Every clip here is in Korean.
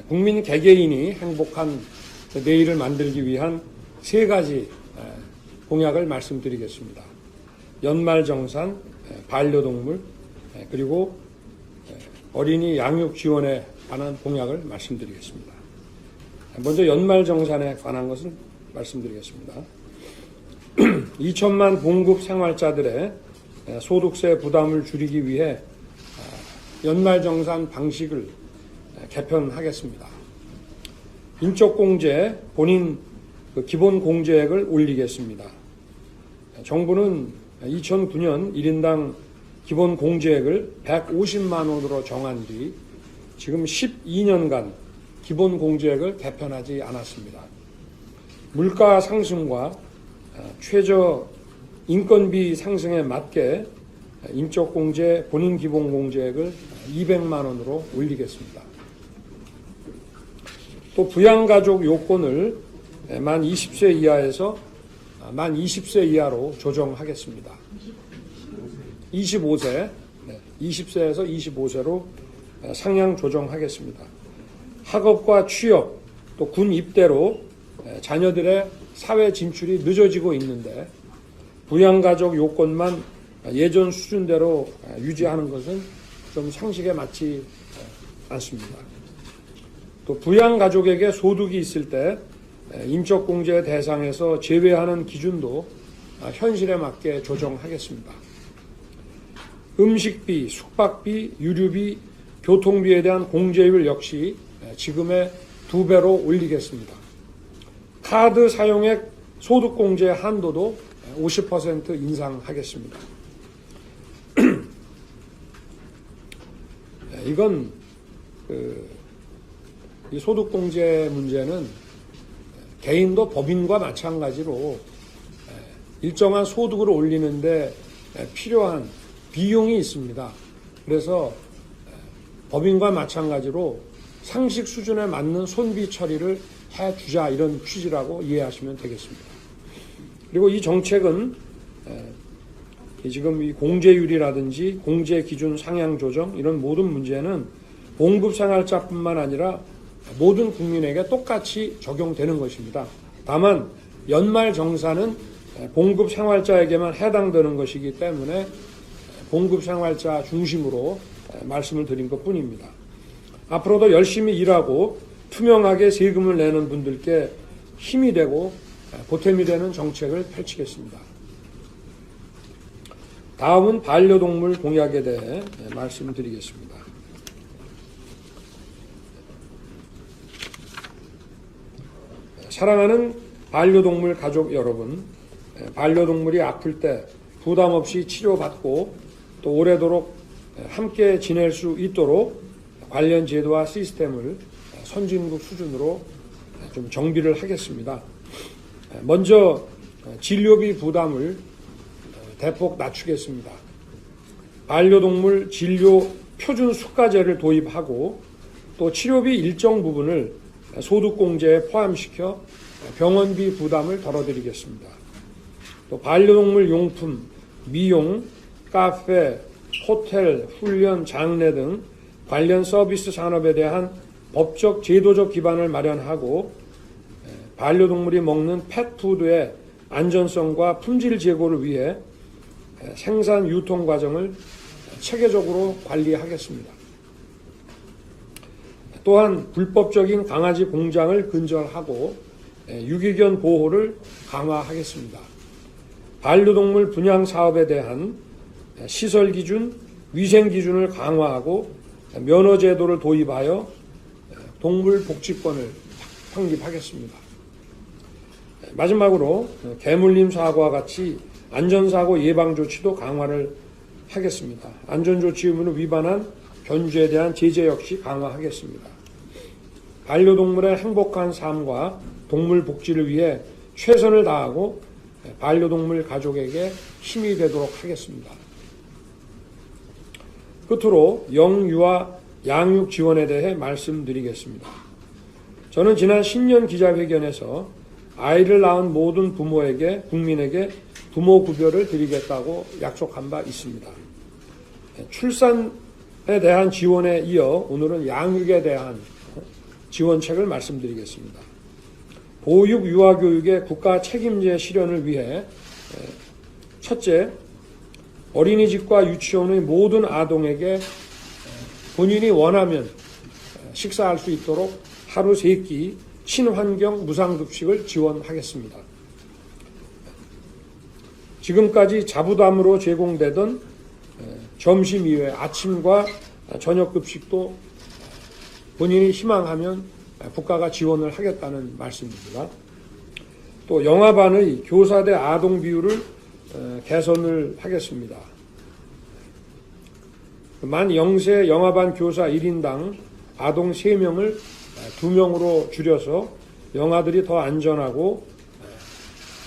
국민 개개인이 행복한 내일을 만들기 위한 3가지 공약을 말씀드리겠습니다. 연말정산, 반려동물, 그리고 어린이 양육 지원에 관한 공약을 말씀드리겠습니다. 먼저 연말정산에 관한 것을 말씀드리겠습니다. 2천만 봉급 생활자들의 소득세 부담을 줄이기 위해 연말정산 방식을 개편하겠습니다. 인적공제, 본인 기본공제액을 올리겠습니다. 정부는 2009년 1인당 기본공제액을 150만 원으로 정한 뒤 지금 12년간 기본공제액을 개편하지 않았습니다. 물가 상승과 최저 인건비 상승에 맞게 인적공제, 본인 기본공제액을 200만 원으로 올리겠습니다. 또 부양가족 요건을 만 20세 이하에서 만 20세 이하로 조정하겠습니다. 20세에서 25세로 상향 조정하겠습니다. 학업과 취업, 또 군 입대로 자녀들의 사회 진출이 늦어지고 있는데 부양가족 요건만 예전 수준대로 유지하는 것은 좀 상식에 맞지 않습니다. 또 부양가족에게 소득이 있을 때 인적공제 대상에서 제외하는 기준도 현실에 맞게 조정하겠습니다. 음식비, 숙박비, 유류비, 교통비에 대한 공제율 역시 지금의 2배로 올리겠습니다. 카드 사용액 소득공제 한도도 50% 인상하겠습니다. 이건 이 소득공제 문제는 개인도 법인과 마찬가지로 일정한 소득을 올리는데 필요한 비용이 있습니다. 그래서 법인과 마찬가지로 상식 수준에 맞는 손비 처리를 해주자, 이런 취지라고 이해하시면 되겠습니다. 그리고 이 정책은 지금 이 공제율이라든지 공제 기준 상향 조정, 이런 모든 문제는 봉급생활자뿐만 아니라 모든 국민에게 똑같이 적용되는 것입니다. 다만 연말정산은 봉급생활자에게만 해당되는 것이기 때문에 봉급생활자 중심으로 말씀을 드린 것뿐입니다. 앞으로도 열심히 일하고 투명하게 세금을 내는 분들께 힘이 되고 보탬이 되는 정책을 펼치겠습니다. 다음은 반려동물 공약에 대해 말씀드리겠습니다. 사랑하는 반려동물 가족 여러분, 반려동물이 아플 때 부담 없이 치료받고 또 오래도록 함께 지낼 수 있도록 관련 제도와 시스템을 선진국 수준으로 좀 정비를 하겠습니다. 먼저 진료비 부담을 대폭 낮추겠습니다. 반려동물 진료 표준 수가제를 도입하고 또 치료비 일정 부분을 소득공제에 포함시켜 병원비 부담을 덜어드리겠습니다. 또 반려동물 용품, 미용, 카페, 호텔, 훈련, 장례 등 관련 서비스 산업에 대한 법적, 제도적 기반을 마련하고 반려동물이 먹는 펫푸드의 안전성과 품질 제고를 위해 생산 유통 과정을 체계적으로 관리하겠습니다. 또한 불법적인 강아지 공장을 근절하고 유기견 보호를 강화하겠습니다. 반려동물 분양 사업에 대한 시설 기준, 위생 기준을 강화하고 면허 제도를 도입하여 동물 복지권을 확립하겠습니다. 마지막으로 개물림 사고와 같이 안전사고 예방 조치도 강화를 하겠습니다. 안전조치 의무를 위반한 견주에 대한 제재 역시 강화하겠습니다. 반려동물의 행복한 삶과 동물 복지를 위해 최선을 다하고 반려동물 가족에게 힘이 되도록 하겠습니다. 끝으로 영유아 양육 지원에 대해 말씀드리겠습니다. 저는 지난 신년 기자회견에서 아이를 낳은 모든 부모에게, 국민에게 부모 급여를 드리겠다고 약속한 바 있습니다. 출산에 대한 지원에 이어 오늘은 양육에 대한 지원책을 말씀드리겠습니다. 보육 유아교육의 국가 책임제 실현을 위해 첫째, 어린이집과 유치원의 모든 아동에게 본인이 원하면 식사할 수 있도록 하루 3끼 친환경 무상급식을 지원하겠습니다. 지금까지 자부담으로 제공되던 점심 이외 아침과 저녁 급식도 본인이 희망하면 국가가 지원을 하겠다는 말씀입니다. 또 영아반의 교사 대 아동 비율을 개선을 하겠습니다. 만 0세 영아반 교사 1인당 아동 3명을 2명으로 줄여서 영아들이 더 안전하고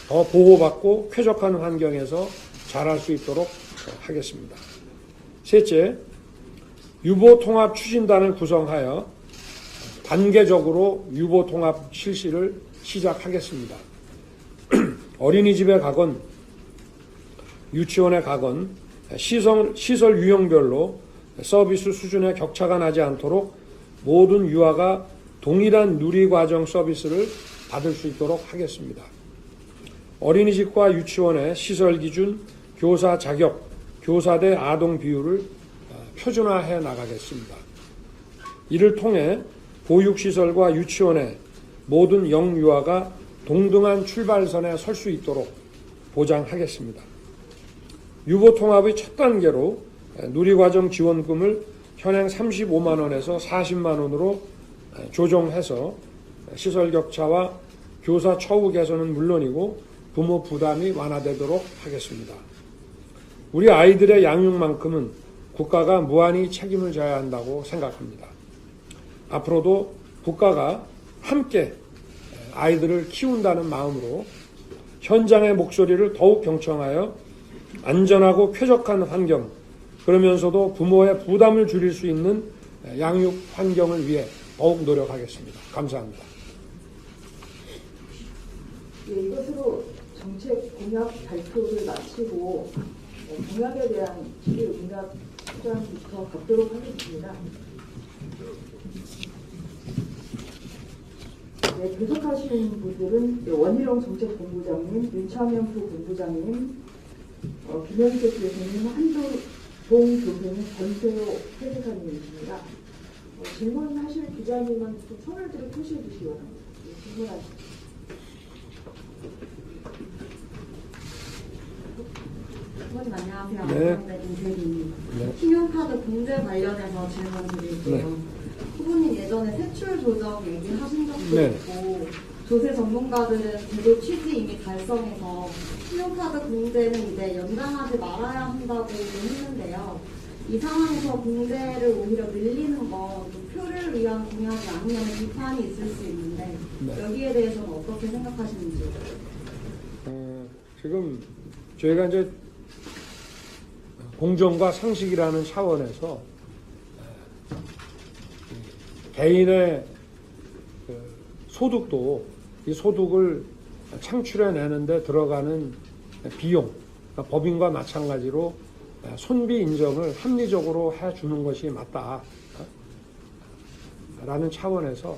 더 보호받고 쾌적한 환경에서 자랄 수 있도록 하겠습니다. 셋째, 유보통합 추진단을 구성하여 단계적으로 유보통합 실시를 시작하겠습니다. 어린이집에 가건 유치원에 가건 시설 유형별로 서비스 수준의 격차가 나지 않도록 모든 유아가 동일한 누리과정 서비스를 받을 수 있도록 하겠습니다. 어린이집과 유치원의 시설 기준, 교사 자격, 교사 대 아동 비율을 표준화해 나가겠습니다. 이를 통해 보육시설과 유치원의 모든 영유아가 동등한 출발선에 설 수 있도록 보장하겠습니다. 유보통합의 첫 단계로 누리과정 지원금을 현행 35만 원에서 40만 원으로 조정해서 시설 격차와 교사 처우 개선은 물론이고 부모 부담이 완화되도록 하겠습니다. 우리 아이들의 양육만큼은 국가가 무한히 책임을 져야 한다고 생각합니다. 앞으로도 국가가 함께 아이들을 키운다는 마음으로 현장의 목소리를 더욱 경청하여 안전하고 쾌적한 환경, 그러면서도 부모의 부담을 줄일 수 있는 양육 환경을 위해 더욱 노력하겠습니다. 감사합니다. 예, 이것으로 정책 공약 발표를 마치고 공약에 대한 공약 수장부터 받도록 하겠습니다. 네, 계속하시는 분들은 원희룡 정책본부장님, 윤창현 부본부장님, 김현재 교수님, 한두동 교수님, 권세호 회계사님이십니다. 질문하실 기자님은 좀 손을 들어 표시해 주시기 바랍니다. 질문하십시오. 후보님 안녕하세요. 네. 김세빈입니다. 네. 신용카드 공제 관련해서 질문 드릴게요. 네. 후보님 예전에 세출 조정 얘기하신 적도 네. 있고 조세 전문가들은 제도 취지 이미 달성해서 신용카드 공제는 이제 연장하지 말아야 한다고 했는데요. 이 상황에서 공제를 오히려 늘리는 건 표를 위한 공약이 아니냐는 비판이 있을 수 있는데 네. 여기에 대해서는 어떻게 생각하시는지. 지금 저희가 이제 공정과 상식이라는 차원에서 개인의 소득도 이 소득을 창출해내는데 들어가는 비용, 그러니까 법인과 마찬가지로 손비 인정을 합리적으로 해주는 것이 맞다 라는 차원에서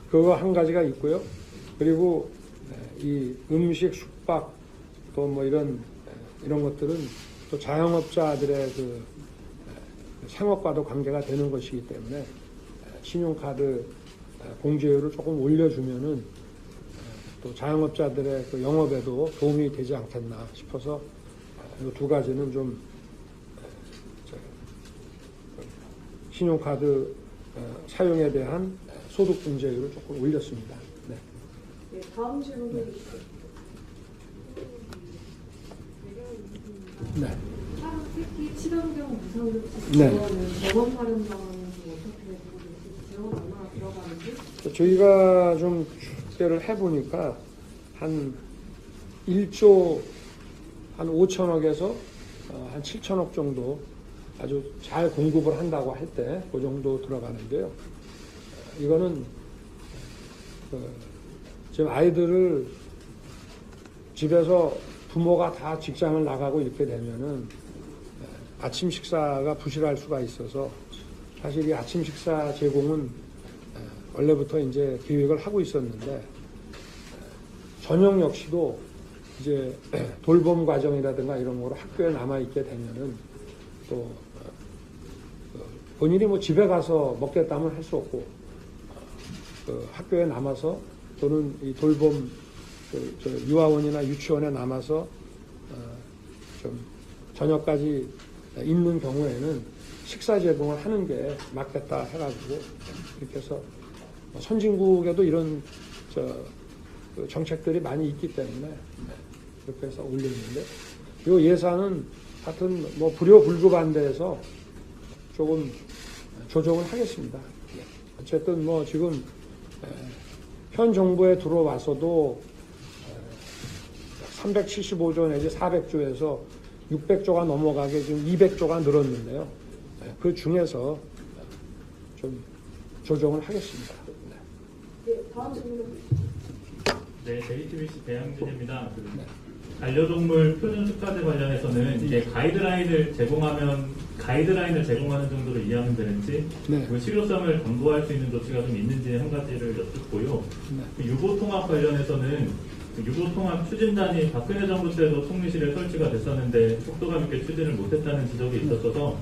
그거 한 가지가 있고요. 그리고 이 음식, 숙박 또 뭐 이런 것들은 또 자영업자들의 그 생업과도 관계가 되는 것이기 때문에 신용카드 공제율을 조금 올려주면은 또 자영업자들의 그 영업에도 도움이 되지 않겠나 싶어서 이 두 가지는 좀 신용카드 사용에 대한 소득 공제율을 조금 올렸습니다. 네. 네, 다음 질문 해주시죠. 네. 하루 특히 친환경 무상급식 네. 지원은 법원 마련당하면서 어떻게 되고 계실지 지원 얼마나 들어가는지? 저희가 좀 축제를 해보니까 한 1조 한 5천억에서 한 7천억 정도 아주 잘 공급을 한다고 할 때 그 정도 들어가는데요. 이거는 지금 아이들을 집에서 부모가 다 직장을 나가고 이렇게 되면은 아침 식사가 부실할 수가 있어서 사실 이 아침 식사 제공은 원래부터 이제 계획을 하고 있었는데 전형 역시도 이제 돌봄 과정이라든가 이런 거로 학교에 남아 있게 되면은 또 본인이 뭐 집에 가서 먹겠다면 할 수 없고 학교에 남아서 또는 이 돌봄 유아원이나 유치원에 남아서 좀 저녁까지 있는 경우에는 식사 제공을 하는 게 맞겠다 해가지고 이렇게 해서 선진국에도 이런 그 정책들이 많이 있기 때문에 그렇게 해서 올렸는데 이 예산은 하여튼 뭐 불효불급한데에서 조금 조정을 하겠습니다. 어쨌든 뭐 지금 현 정부에 들어와서도 375조 내지 400조에서 600조가 넘어가게 지금 200조가 늘었는데요. 그 중에서 좀 조정을 하겠습니다. 다음 질문. 네, JTBC 배양진입니다. 반려동물 표준 수가제 관련해서는 이게 가이드라인을 제공하는 정도로 이해하면 되는지, 네. 그 실효성을 담보할 수 있는 조치가 좀 있는지 한 가지를 여쭙고요. 그 유보통합 관련해서는 그 유보통합 추진단이 박근혜 정부 때도 총리실에 설치가 됐었는데 속도감 있게 추진을 못했다는 지적이 있었어서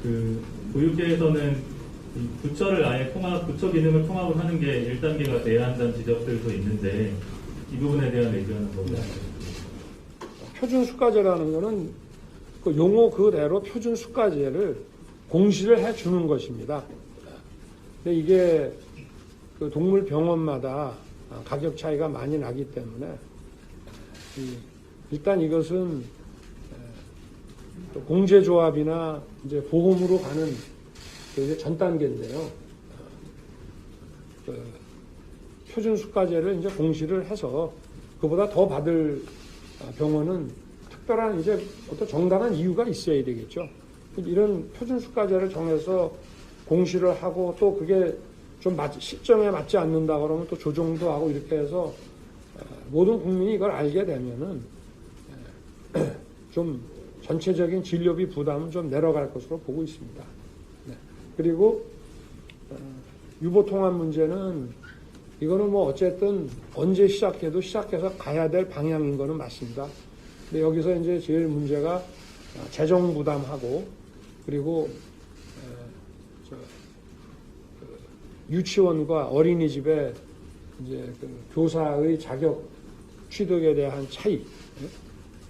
그 보육계에서는 이 부처를 아예 부처 기능을 통합을 하는 게 1단계가 돼야 한다는 지적들도 있는데 이 부분에 대한 의견은 뭐냐? 표준 수가제라는 거는 그 용어 그대로 표준 수가제를 공시를 해 주는 것입니다. 근데 이게 그 동물 병원마다 가격 차이가 많이 나기 때문에 일단 이것은 공제조합이나 이제 보험으로 가는 이제 전 단계인데요. 그 표준 수가제를 이제 공시를 해서 그보다 더 받을 병원은 특별한 이제 어떤 정당한 이유가 있어야 되겠죠. 이런 표준 수가제를 정해서 공시를 하고 또 그게 좀 시점에 맞지 않는다 그러면 또 조정도 하고 이렇게 해서 모든 국민이 이걸 알게 되면은 좀 전체적인 진료비 부담은 좀 내려갈 것으로 보고 있습니다. 네. 그리고 유보통합 문제는 이거는 뭐 어쨌든 언제 시작해도 시작해서 가야 될 방향인 거는 맞습니다. 근데 여기서 이제 제일 문제가 재정 부담하고 그리고 유치원과 어린이집의 이제 그 교사의 자격 취득에 대한 차이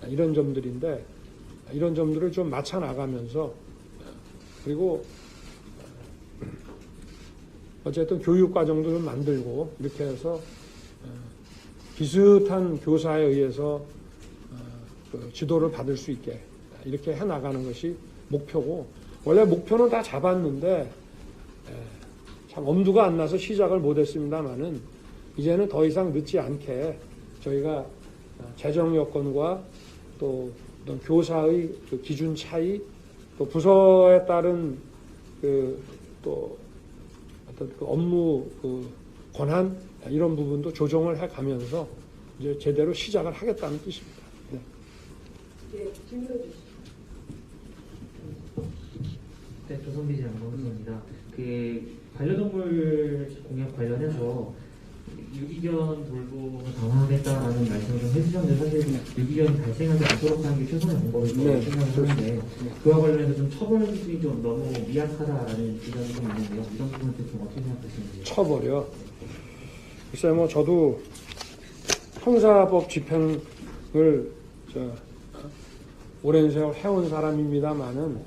이런 점들인데 이런 점들을 좀 맞춰 나가면서 그리고 어쨌든 교육 과정도 좀 만들고 이렇게 해서 비슷한 교사에 의해서 그 지도를 받을 수 있게 이렇게 해 나가는 것이 목표고 원래 목표는 다 잡았는데 참 엄두가 안 나서 시작을 못했습니다만은 이제는 더 이상 늦지 않게 저희가 재정 여건과 또 어떤 교사의 그 기준 차이 또 부서에 따른 또 어떤 그 업무 그 권한 이런 부분도 조정을 해 가면서 이제 제대로 시작을 하겠다는 뜻입니다. 네. 예, 질문해 주시죠. 네, 조선비지 안광수입니다. 그 반려동물 공약 관련해서 유기견 돌봄을 강화하겠다라는 말씀을 좀 해주셨는데 사실 유기견이 발생하지 않도록 하는 게 최선의 방법이라고 네, 생각을 하는데 그와 관련해서 좀 처벌 기준이 좀 너무 미약하다라는 지적이 좀 있는데요. 이런 부분에 좀 어떻게 생각하시는지. 처벌이요. 글쎄 뭐 저도 형사법 집행을 오랜 세월 해온 사람입니다만은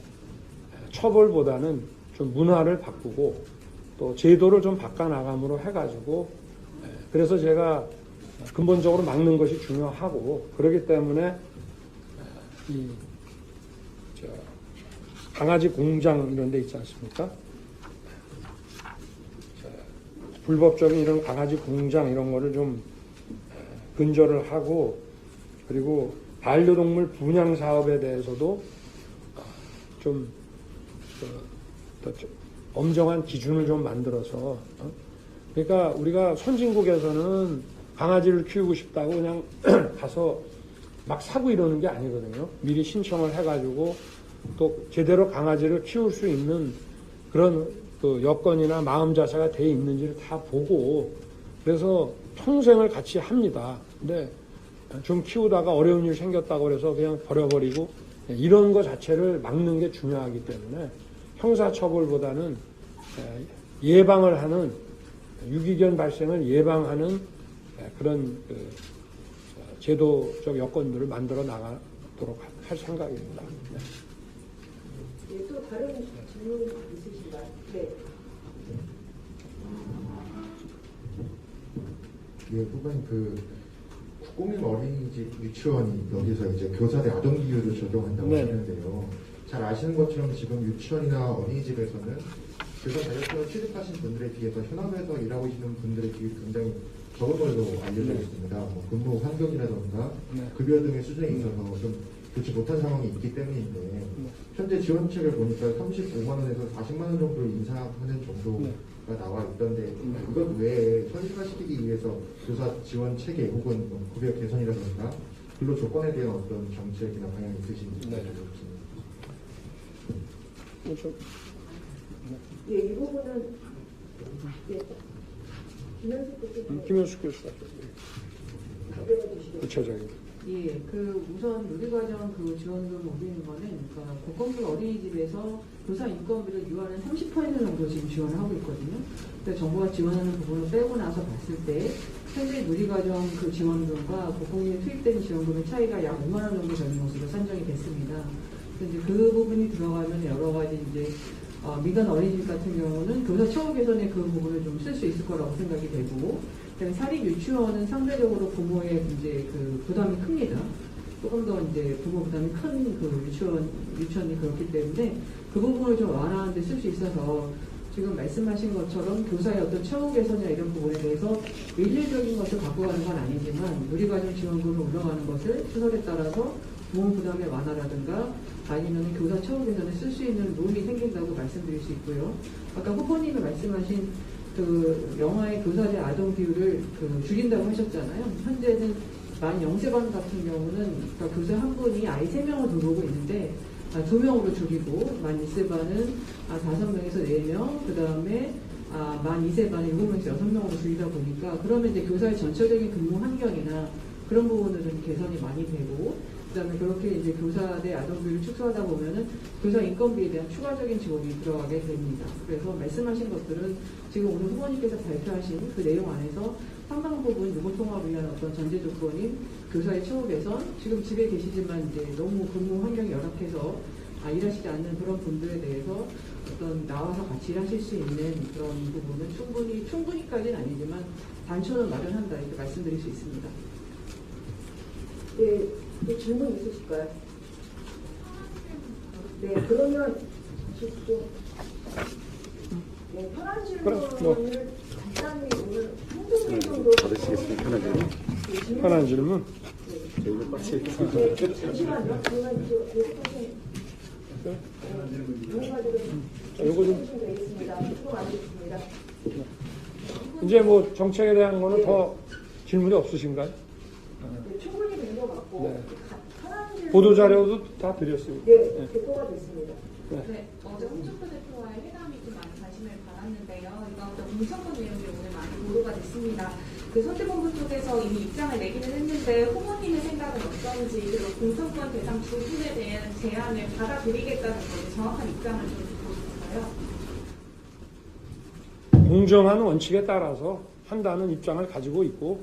처벌보다는 좀 문화를 바꾸고 또 제도를 좀 바꿔나감으로 해가지고 그래서 제가 근본적으로 막는 것이 중요하고 그렇기 때문에 강아지 공장 이런 데 있지 않습니까? 불법적인 이런 강아지 공장 이런 거를 좀 근절을 하고 그리고 반려동물 분양 사업에 대해서도 좀 엄정한 기준을 좀 만들어서 그러니까 우리가 선진국에서는 강아지를 키우고 싶다고 그냥 가서 막 사고 이러는 게 아니거든요. 미리 신청을 해가지고 또 제대로 강아지를 키울 수 있는 그런 그 여건이나 마음 자세가 돼 있는지를 다 보고 그래서 평생을 같이 합니다. 근데 좀 키우다가 어려운 일 생겼다고 그래서 그냥 버려버리고 이런 거 자체를 막는 게 중요하기 때문에 형사처벌보다는 예방을 하는 유기견 발생을 예방하는 그런 그 제도적 여건들을 만들어 나가도록 할 생각입니다. 네. 예, 또 다른 질문 있으신가요? 네. 예, 후보님 국공립 어린이집 유치원이 여기서 이제 교사대 아동기율을 적용한다고 네. 하는데요. 잘 아시는 것처럼 지금 유치원이나 어린이집에서는 교사 자격증을 취득하신 분들에 비해서 현업에서 일하고 계시는 분들의 비율이 굉장히 적은 걸로 알려져 있습니다. 뭐 근무 환경이라던가 네. 급여 등의 수준에 있어서 좀 좋지 못한 상황이 있기 때문인데 현재 지원책을 보니까 35만 원에서 40만 원 정도 인상하는 정도가 네. 나와 있던데 이것 외에 현실화시키기 위해서 교사 지원 체계 혹은 뭐 급여 개선이라든가 근로 조건에 대한 어떤 정책이나 방향이 있으신지 네. 여쭤보겠습니다. 좀 예, 이 부분은 예, 김현숙 교수님 김현숙 교수가 답변해 주시겠습니다. 구체적인. 예, 우선 누리과정 지원금 올리는 거는 그러니까 고공립 어린이집에서 교사 인건비를 유한한 30% 정도 지금 지원을 하고 있거든요. 그래서 정부가 지원하는 부분을 빼고 나서 봤을 때 현재 누리과정 지원금과 고공립 투입된 지원금의 차이가 약 5만 원 정도 되는 것으로 산정이 됐습니다. 그래서 이제 그 부분이 들어가면 여러 가지 이제 민간 어린이집 같은 경우는 교사 처우 개선에 그 부분을 좀 쓸 수 있을 거라고 생각이 되고, 그다음에 사립 유치원은 상대적으로 부모의 이제 부담이 큽니다. 조금 더 이제 부모 부담이 큰 유치원이 그렇기 때문에 그 부분을 좀 완화하는 데 쓸 수 있어서 지금 말씀하신 것처럼 교사의 어떤 처우 개선이나 이런 부분에 대해서 일률적인 것을 갖고 가는 건 아니지만 누리과정 지원금을 올라가는 것을 시설에 따라서 부모 부담의 완화라든가 아니면 교사 처우 개선에 쓸 수 있는 룸이 생긴다고 말씀드릴 수 있고요. 아까 후보님이 말씀하신 영아의 교사대 아동 비율을 줄인다고 하셨잖아요. 현재는 만 0세반 같은 경우는 그러니까 교사 한 분이 아이 3명을 돌보고 있는데 2명으로 줄이고 만 1세반은 5명에서 4명, 그 다음에 만 2세반은 7명에서 6명으로 줄이다 보니까 그러면 이제 교사의 전체적인 근무 환경이나 그런 부분들은 개선이 많이 되고 그다음에 그렇게 이제 교사대 아동비를 축소하다 보면은 교사 인건비에 대한 추가적인 지원이 들어가게 됩니다. 그래서 말씀하신 것들은 지금 오늘 후보님께서 발표하신 그 내용 안에서 상당 부분 유보통합을 위한 어떤 전제 조건인 교사의 처우 개선, 지금 집에 계시지만 이제 너무 근무 환경이 열악해서 일하시지 않는 그런 분들에 대해서 어떤 나와서 같이 일하실 수 있는 그런 부분은 충분히까지는 아니지만 단초는 마련한다 이렇게 말씀드릴 수 있습니다. 예, 또 질문 있으실까요? 네, 그러면 좀 편한 질문을 간단히 오늘 한두 분 정도 받으시겠습니까? 편한 질문? 잠시만요. 그러면 계속하신 요거 좀 되겠습니다. 수고 많으셨습니다. 이제 뭐 정책에 대한 거는 더 질문이 없으신가요? 네, 충분히 된 것 같고 네. 편한 질문 보도 자료도 다 드렸습니다. 네, 대표가 됐습니다. 네, 어제 홍준표 대표와의 회담이 좀 많이 관심을 받았는데요. 이 가운데 공천권 내용이 오늘 많이 보도가 됐습니다. 선대본부 쪽에서 이미 입장을 내기는 했는데 후보님의 생각은 어떤지 그리고 공천권 대상 두 분에 대한 제안을 받아들이겠다는 거에 정확한 입장을 좀 듣고 싶어요. 공정한 원칙에 따라서 한다는 입장을 가지고 있고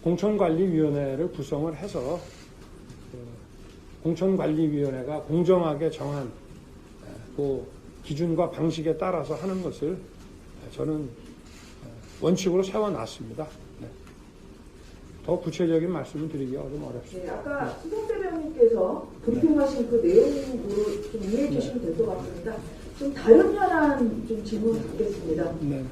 공천관리위원회를 구성을 해서 공천관리위원회가 공정하게 정한 그 기준과 방식에 따라서 하는 것을 저는 원칙으로 세워놨습니다. 네. 더 구체적인 말씀을 드리기가 좀 어렵습니다. 네, 아까 수석 대변인께서 브리핑하신 그 내용으로 좀 이해해 주시면 될 것 같습니다. 좀 다른 현안 좀 질문 드리겠습니다. 네.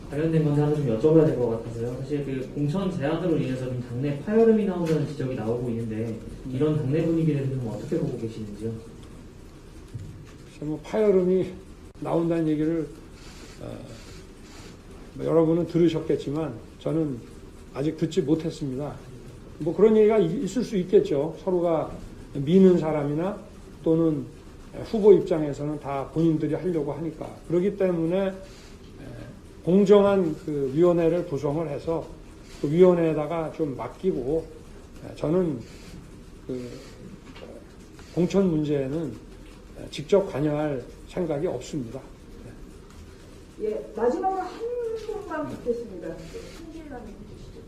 관련된 건데 하나 좀 여쭤봐야 될 것 같아서요. 사실 공천 제한으로 인해서 좀 당내 파열음이 나온다는 지적이 나오고 있는데 이런 당내 분위기에 대해서 좀 어떻게 보고 계시는지요? 뭐 파열음이 나온다는 얘기를 여러분은 들으셨겠지만 저는 아직 듣지 못했습니다. 뭐 그런 얘기가 있을 수 있겠죠. 서로가 미는 사람이나 또는 후보 입장에서는 다 본인들이 하려고 하니까. 그렇기 때문에 공정한 그 위원회를 구성을 해서 그 위원회에다가 좀 맡기고, 저는 그 공천 문제에는 직접 관여할 생각이 없습니다. 예, 마지막으로 한 분만 듣겠습니다. 신진라님 해주시죠.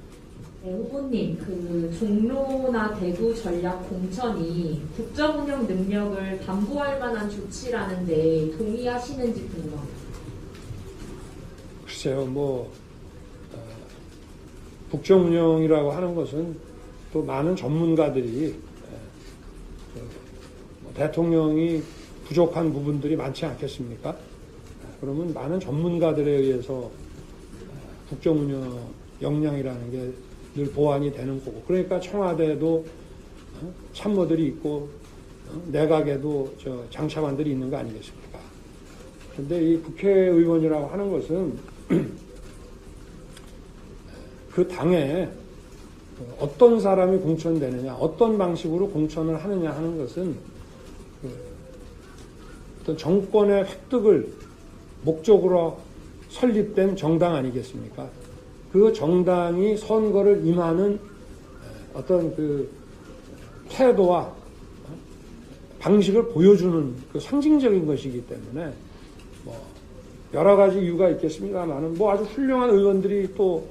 네, 후보님, 그 종로나 대구 전략 공천이 국정 운영 능력을 담보할 만한 조치라는데 동의하시는지 궁금합니다. 글쎄요, 뭐 국정 운영이라고 하는 것은 또 많은 전문가들이 대통령이 부족한 부분들이 많지 않겠습니까? 그러면 많은 전문가들에 의해서 국정 운영 역량이라는 게 늘 보완이 되는 거고, 그러니까 청와대도 참모들이 있고 내각에도 장차관들이 있는 거 아니겠습니까? 그런데 이 국회의원이라고 하는 것은 그 당에 어떤 사람이 공천되느냐, 어떤 방식으로 공천을 하느냐 하는 것은 어떤 정권의 획득을 목적으로 설립된 정당 아니겠습니까? 그 정당이 선거를 임하는 어떤 그 태도와 방식을 보여주는 그 상징적인 것이기 때문에 뭐 여러 가지 이유가 있겠습니다만은 뭐 아주 훌륭한 의원들이 또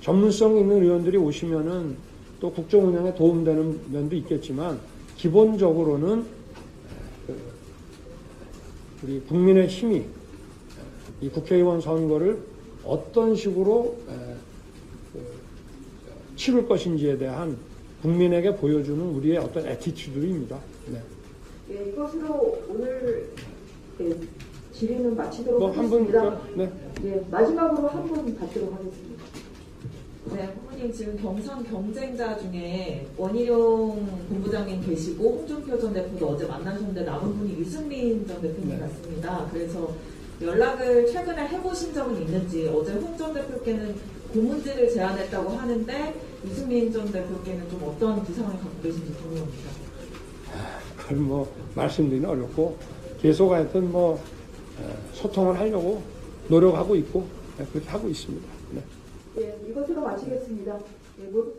전문성 있는 의원들이 오시면은 또 국정 운영에 도움되는 면도 있겠지만 기본적으로는 우리 국민의 힘이 이 국회의원 선거를 어떤 식으로 치를 것인지에 대한 국민에게 보여주는 우리의 어떤 애티튜드입니다. 네. 예, 이것으로 오늘 질의는 마치도록 뭐 한 분, 하겠습니다. 네. 예, 마지막으로 한 분 받도록 하겠습니다. 네, 후보님 지금 경선 경쟁자 중에 원희룡 본부장님 계시고 홍준표 전 대표도 어제 만나셨는데 남은 분이 유승민 전 대표님 네. 같습니다. 그래서 연락을 최근에 해보신 적은 있는지, 어제 홍 전 대표께는 고문지를 제안했다고 하는데 유승민 전 대표께는 좀 어떤 기상을 갖고 계신지 궁금합니다. 그걸 뭐 말씀드리는 어렵고 계속 하여튼 뭐 소통을 하려고 노력하고 있고 그렇게 하고 있습니다. 네. 예, 이것으로 마치겠습니다. 예, 모두